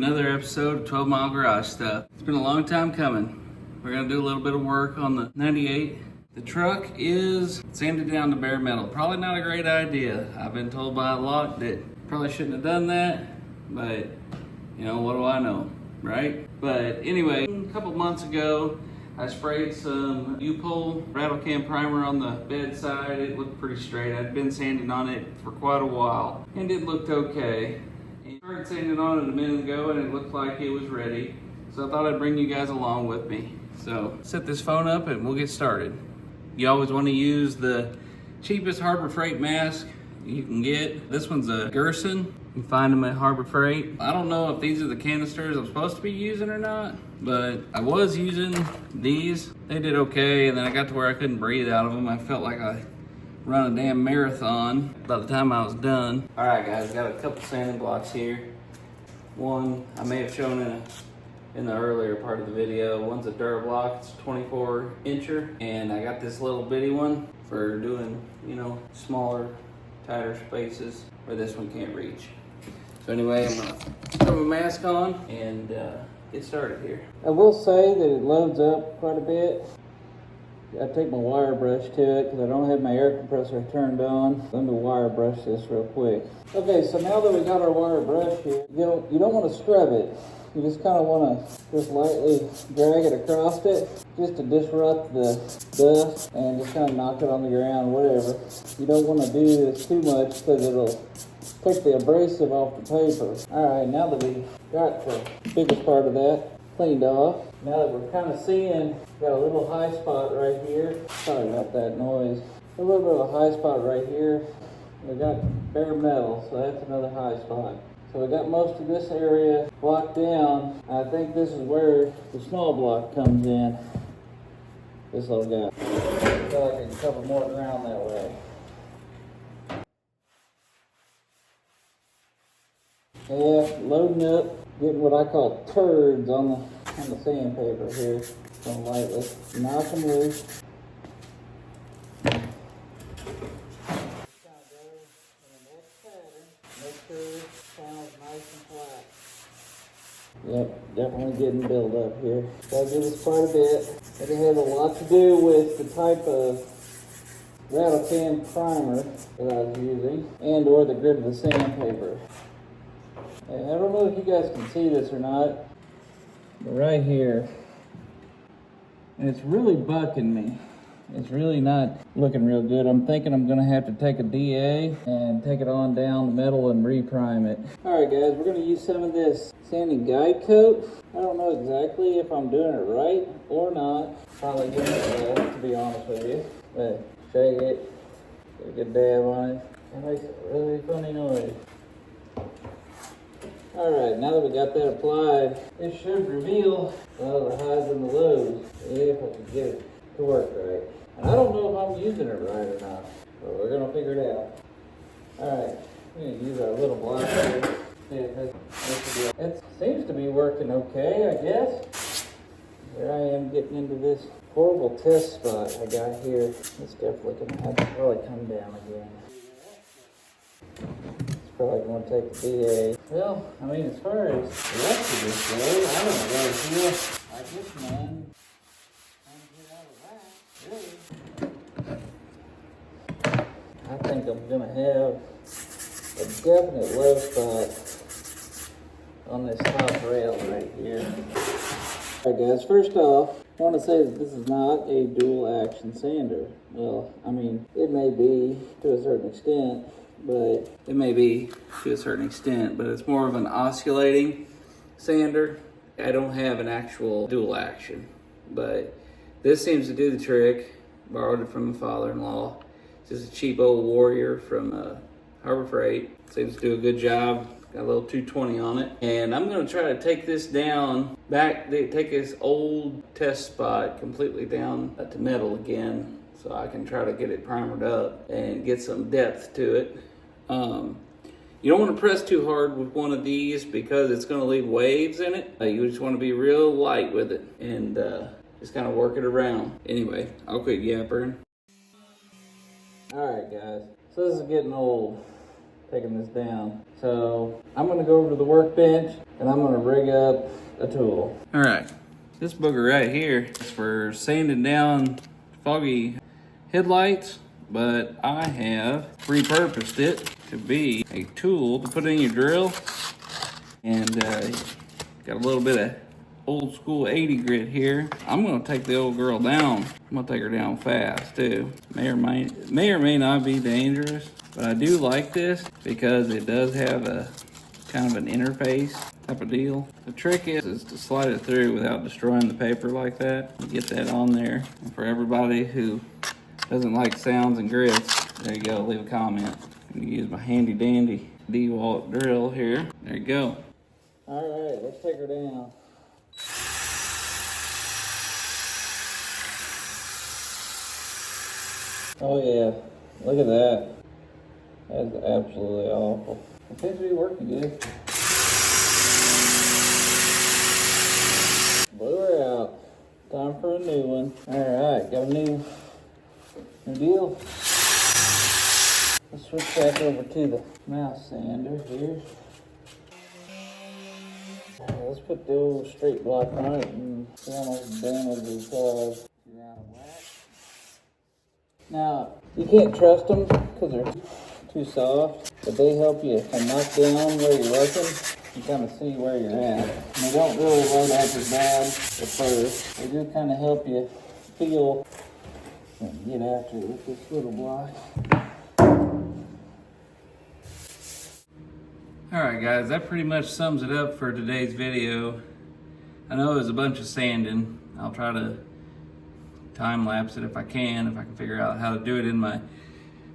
another episode of 12 Mile Garage Stuff. It's been a long time coming. We're gonna do a little bit of work on the 98. The truck is sanded down to bare metal. Probably not a great idea. I've been told by a lot that probably shouldn't have done that, but you know, what do I know, right? But anyway, a couple months ago, I sprayed some U-Pole rattle can primer on the bedside. It looked pretty straight. I'd been sanding on it for quite a while, and it looked okay. I started sanding on it a minute ago, and it looked like it was ready. So I thought I'd bring you guys along with me. So set this phone up, and we'll get started. You always want to use the cheapest Harbor Freight mask you can get. This one's a Gerson. You can find them at Harbor Freight. I don't know if these are the canisters I'm supposed to be using or not, but I was using these. They did okay, and then I got to where I couldn't breathe out of them. I felt like I run a damn marathon by the time I was done. All right, guys, got a couple sanding blocks here. One I may have shown in the earlier part of the video. One's a Durablock, it's a 24 incher, and I got this little bitty one for doing, you know, smaller, tighter spaces where this one can't reach. So anyway, I'm gonna throw my mask on and get started here. I will say that it loads up quite a bit. I take my wire brush to it because I don't have my air compressor turned on. I'm gonna wire brush this real quick. Okay, so now that we got our wire brush here, you don't want to scrub it. You just kind of want to just lightly drag it across it just to disrupt the dust and just kind of knock it on the ground, whatever. You don't want to do this too much because it'll take the abrasive off the paper. All right, now that we got the biggest part of that cleaned off, now that we're kind of seeing, got a little high spot right here. Sorry about that noise. A little bit of a high spot right here. We got bare metal, so that's another high spot. So we got most of this area blocked down. I think this is where the small block comes in. This little guy. I feel like I can cover more ground that way. Yeah, loading up, getting what I call turds on the sandpaper here. Going lightly. Knock them loose. Yep, definitely getting built up here. That'll give us quite a bit. It has a lot to do with the type of rattle can primer that I was using and or the grit of the sandpaper. And I don't know if you guys can see this or not, but right here, and it's really bucking me. It's really not looking real good. I'm thinking I'm gonna have to take a DA and take it on down the metal and reprime it. All right, guys, we're gonna use some of this sanding guide coat. I don't know exactly if I'm doing it right or not. Probably doing it well, to be honest with you. But shake it, get a good dab on it. It makes a really funny noise. All right, now that we got that applied, it should reveal the highs and the lows, if I can get it to work right. And I don't know if I'm using it right or not, but we're gonna figure it out. All right, we're gonna use our little block here. It seems to be working okay, I guess. Here I am getting into this horrible test spot I got here. It's definitely gonna have to probably come down again. It's probably gonna take the DA. Well, I mean, as far as the rest of this goes, I don't know what it's here. I just, man, I think I'm gonna have a definite low spot on this top rail right here. All right, guys, first off, I want to say that this is not a dual action sander. Well, I mean, it may be to a certain extent, but it's more of an oscillating sander. I don't have an actual dual action, but this seems to do the trick. Borrowed it from my father-in-law. It's just a cheap old Warrior from Harbor Freight. Seems to do a good job. Got a little 220 on it. And I'm gonna try to take this down, take this old test spot completely down to metal again, so I can try to get it primered up and get some depth to it. You don't want to press too hard with one of these because it's going to leave waves in it. You just want to be real light with it and just kind of work it around. Anyway, I'll quit yappering. All right, guys. So this is getting old. taking this down. So I'm gonna go over to the workbench and I'm gonna rig up a tool. All right, this booger right here is for sanding down foggy headlights, but I have repurposed it to be a tool to put in your drill. And got a little bit of old school 80 grit here. I'm gonna take the old girl down. I'm gonna take her down fast too. May or may not be dangerous, but I do like this because it does have a kind of an interface type of deal. The trick is to slide it through without destroying the paper like that. You get that on there. And for everybody who doesn't like sounds and grits, there you go, leave a comment. I'm gonna use my handy dandy DeWalt drill here. There you go. All right, let's take her down. Oh yeah, look at that. That's absolutely awful. It seems to be working good. Blew her out. Time for a new one. All right, got a new deal. Let's switch back over to the mouse sander here. Let's put the old straight block on it and see how much damage we cause. Get out of whack. Now, you can't trust them because they're too soft, but they help you to knock down where you're working and kind of see where you're at. And they don't really load up as bad at first. They do kind of help you feel and get after it with this little block. Alright guys, that pretty much sums it up for today's video. I know it was a bunch of sanding. I'll try to time lapse it if I can figure out how to do it in my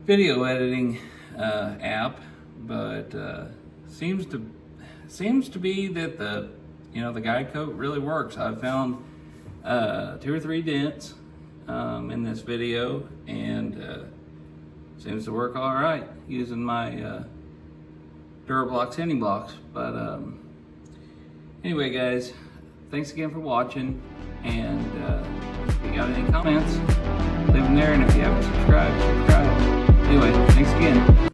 video editing app. But seems to be that the guide coat really works. I've found 2 or 3 dents in this video, and seems to work all right using my Durablock sanding blocks. But anyway guys, thanks again for watching, and if you got any comments, leave them there, and if you haven't subscribed, subscribe. Anyway, thanks again.